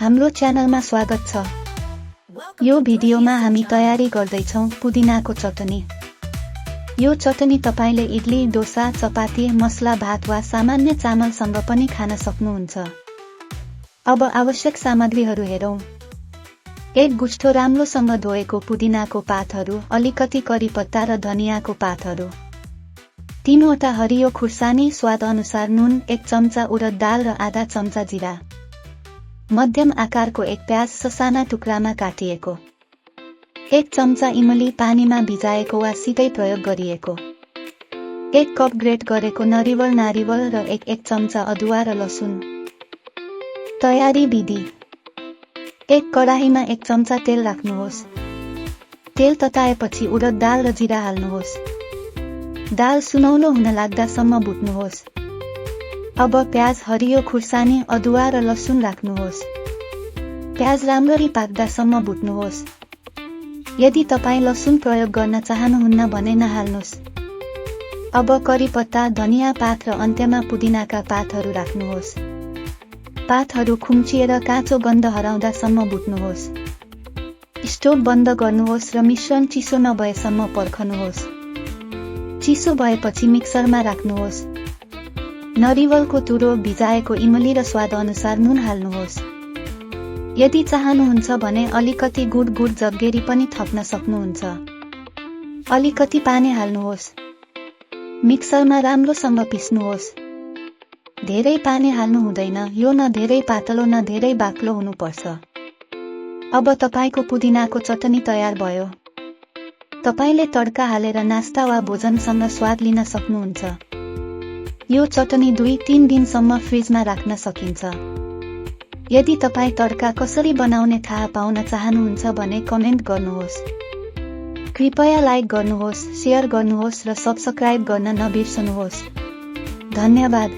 हाम्रो च्यानलमा स्वागत छ। यो भिडियोमा हामी तयारी गर्दैछौं पुदिनाको चटनी। यो चटनी तपाईले इडली, डोसा, चपाती, मसला भात वा सामान्य चामलसँग पनि खान सक्नुहुन्छ। अब आवश्यक सामग्रीहरू हेरौं। 1 गुच्छो राम्रोसँग धोएको पुदिनाको पातहरू, अलिकति करी पत्ता र धनियाँको पातहरू, 3 वटा हरियो खुर्सानी, स्वाद अनुसार नुन, 1 चम्चा उडद दाल र आधा चम्चा जीरा, मध्यम आकारको 1 प्याज ससाना टुक्रामा काटिएको, 1 चम्चा इमली पानीमा भिजाएको वा सिधै प्रयोग गरिएको, 1 कप ग्रेट गरेको नारिवल र 1 चम्चा अदुवा र लसुन। तयारी विधि। 1 कडाहीमा 1 चम्चा तेल राख्नुहोस्। तेल तताएपछि उडद दाल र जीरा हाल्नुहोस्। दाल सुनौलो हुन लाग्दासम्म भुट्नुहोस्। अब प्याज, हरियो खुर्सानी, अदुवा र लसुन राख्नुहोस्। प्याज राम्ररी पाक्दासम्म भुट्नुहोस्। यदि तपाईँ लसुन प्रयोग गर्न चाहनुहुन्न भने नहाल्नुहोस्। अब करी पत्ता, धनियाँ पात र अन्त्यमा पुदिनाका पातहरू राख्नुहोस्। पातहरू खुम्चिएर काँचो गन्ध हराउँदासम्म भुट्नुहोस्। स्टोभ बन्द गर्नुहोस् र मिश्रण चिसो नभएसम्म पर्खनुहोस्। चिसो भएपछि मिक्सरमा राख्नुहोस्। नरिवलको तुरो, भिजाएको इमली र स्वाद अनुसार नुन हाल्नुहोस्। यदि चाहनुहुन्छ भने अलिकति गुड जग्गेरी पनि थप्न सक्नुहुन्छ। अलिकति पानी हाल्नुहोस्। मिक्सरमा राम्रोसँग पिस्नुहोस्। धेरै पानी हाल्नु हुँदैन, यो न धेरै पातलो न धेरै बाक्लो हुनुपर्छ। अब तपाईको पुदिनाको चटनी तयार भयो। तपाईले तड्का हालेर नास्ता वा भोजनसँग स्वाद लिन सक्नुहुन्छ। यो चटनी 2-3 दिनसम्म फ्रिजमा राख्न सकिन्छ। यदि तपाई तड्का कसरी बनाउने थाहा पाउन चाहनुहुन्छ भने कमेन्ट गर्नुहोस्। कृपया लाइक गर्नुहोस्, शेयर गर्नुहोस् र सब्स्क्राइब गर्न नबिर्सनुहोस्। धन्यवाद।